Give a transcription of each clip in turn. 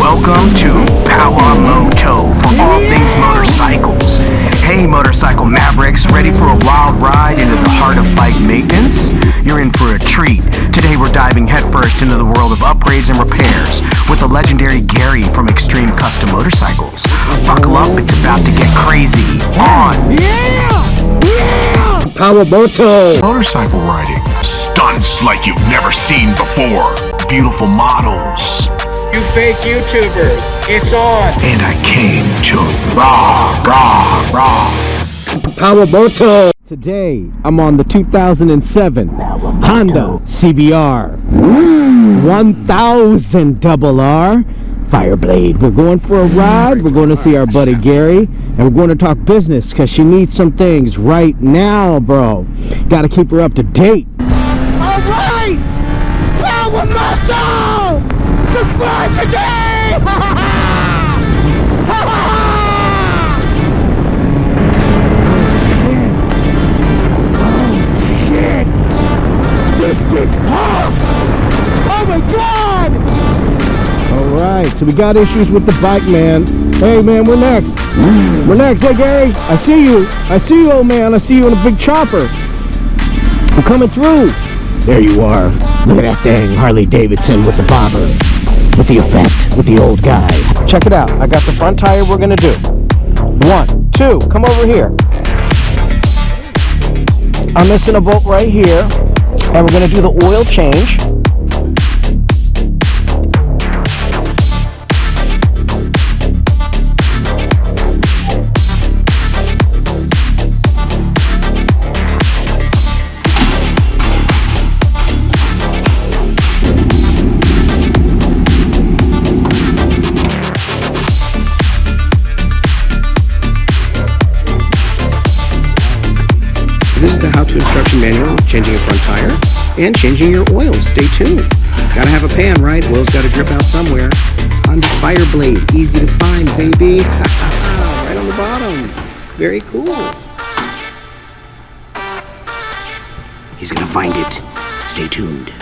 Welcome to PowaMoto for all things motorcycles. Hey motorcycle mavericks, ready for a wild ride into the heart of bike maintenance? You're in for a treat. Today we're diving headfirst into the world of upgrades and repairs with the legendary Gary from Extreme Custom Motorcycles. Buckle up, it's about to get crazy on PowaMoto Motorcycle riding. Stunts like you've never seen before. Beautiful models. You fake YouTubers, it's on. And I came to rah. PowaMoto. Today I'm on the 2007 Honda CBR 1000 RR Fireblade. We're going for a ride. We're going to see our buddy Gary, and we're going to talk business because she needs some things right now, bro. Got to keep her up to date. All right, PowaMoto, subscribe today. Shit! This bitch hot! Oh my god! Alright, so we got issues with the bike, man. Hey man, we're next. We're next. Hey Gary, I see you. I see you, old man. I see you in a big chopper. I'm coming through. There you are. Look at that thing. Harley Davidson with the bobber. With the effect. With the old guy. Check it out. I got the front tire we're gonna do. 1, 2, come over here. I'm missing a bolt right here, and we're going to do the oil change. This is the how-to instruction manual of changing your front tire and changing your oil. Stay tuned. Gotta have a pan, right? Oil's gotta drip out somewhere. Honda Fireblade, easy to find, baby. Right on the bottom. Very cool. He's gonna find it. Stay tuned.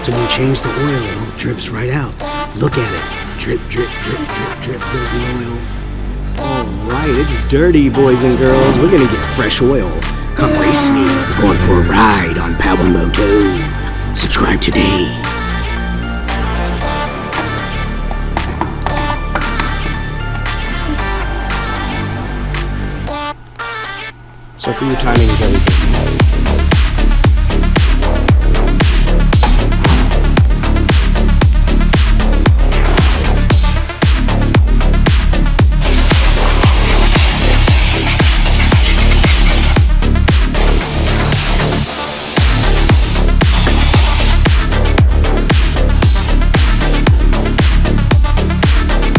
So when you change the oil, it all drips right out. Look at it. Drip, drip, drip, drip, drip. There's the oil. All right, it's dirty, boys and girls. We're gonna get fresh oil. Come race me. We're going for a ride on PowaMoto. Subscribe today. So for your timing is everything.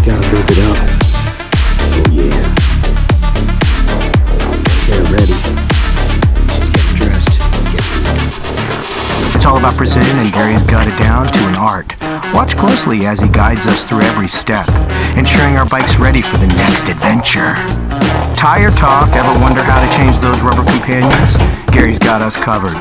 Gotta whip it up. Oh yeah. They're ready. She's getting dressed. It's all about precision, and Gary's got it down to an art. Watch closely as he guides us through every step, ensuring our bike's ready for the next adventure. Tire talk, ever wonder how to change those rubber companions? Gary's got us covered.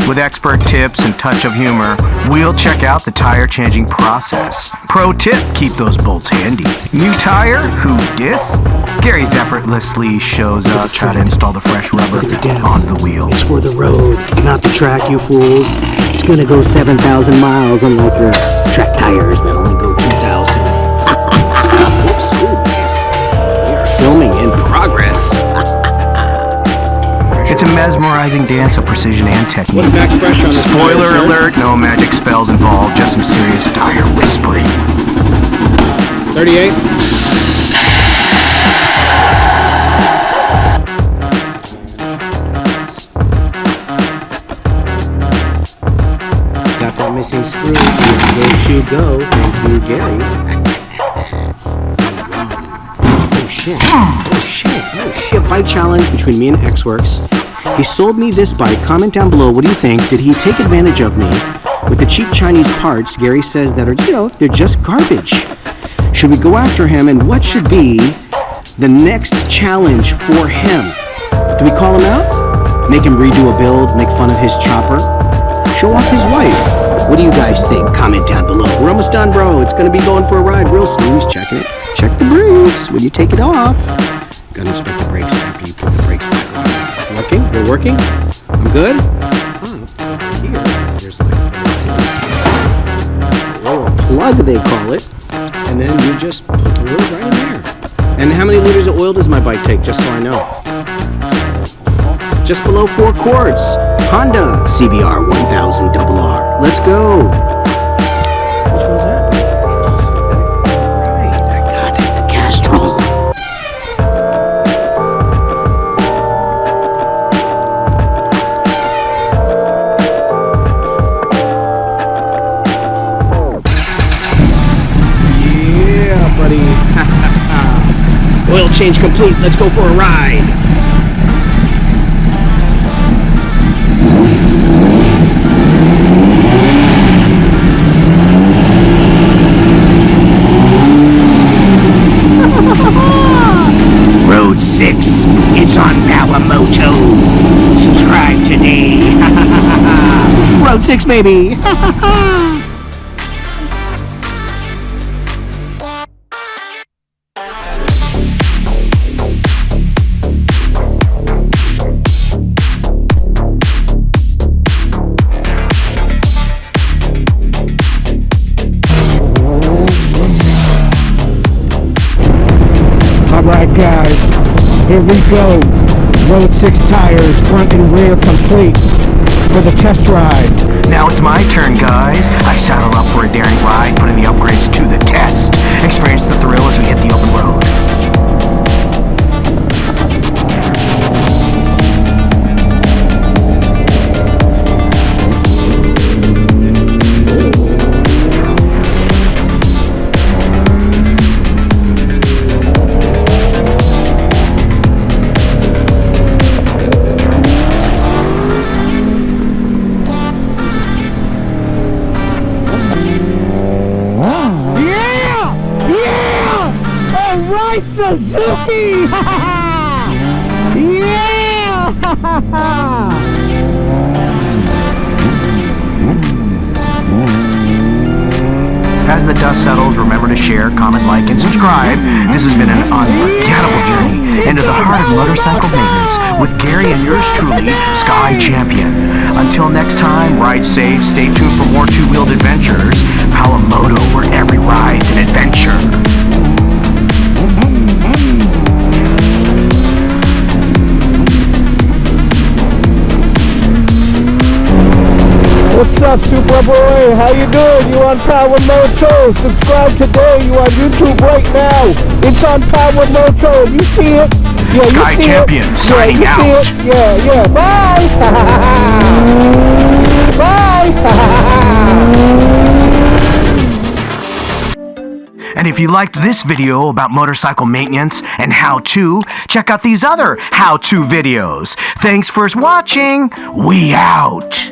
With expert tips and touch of humor, we'll check out the tire changing process. Pro tip, keep those bolts handy. New tire? Who dis? Gary's effortlessly shows us how to install the fresh rubber on the wheel. It's for the road, not the track, you fools. It's gonna go 7,000 miles, unlike your track tires that only go 2,000. Whoops, ooh. We are filming in progress. It's a mesmerizing dance of precision and technique. What's max pressure on this Spoiler tire, sir? alert, no magic spells involved, just some serious tire whispering. 38. Got that missing screw. There you go. Thank you, Gary. Oh shit. Oh shit. Oh shit. Bike challenge between me and Xworks. He sold me this bike. Comment down below, what do you think? Did he take advantage of me with the cheap Chinese parts Gary says that are, they're just garbage? Should we go after him, and what should be the next challenge for him? Do we call him out? Make him redo a build, make fun of his chopper? show off his wife. What do you guys think? Comment down below. We're almost done, bro. It's gonna be going for a ride real soon. He's checking it. Check the brakes when you take it off. Gotta inspect the brakes after you put the brakes back on. Working? We're working? I'm good? Oh, here. There's like a plug, they call it. And then you just put the oil right in there. And how many liters of oil does my bike take, just so I know? Just below 4 quarts. Honda CBR 1000 RR. Let's go. Which one's that? Right, I got it. The Castrol. Yeah, buddy. Oil change complete. Let's go for a ride. Road 6, it's on PowaMoto. Subscribe today. Road 6, baby. Alright guys, here we go. Road 6 tires, front and rear complete for the test ride. Now it's my turn, guys. I saddle up for a daring ride, putting the upgrades to the test. Experience the thrill as we hit the open road. Suzuki! Yeah! As the dust settles, remember to share, comment, like, and subscribe. This has been an unforgettable journey into the heart of motorcycle maintenance with Gary and yours truly, Sky Champion. Until next time, ride safe, stay tuned for more two-wheeled adventures. PowaMoto, where every ride's an adventure. What's up, Super Boy? How you doing? You on PowaMoto? Subscribe today. You on YouTube right now. It's on PowaMoto. You see it? Yeah, Sky you see Champion, it. signing yeah, you out. See it. Yeah. Bye. Bye. And if you liked this video about motorcycle maintenance and how-to, check out these other how-to videos. Thanks for watching. We out.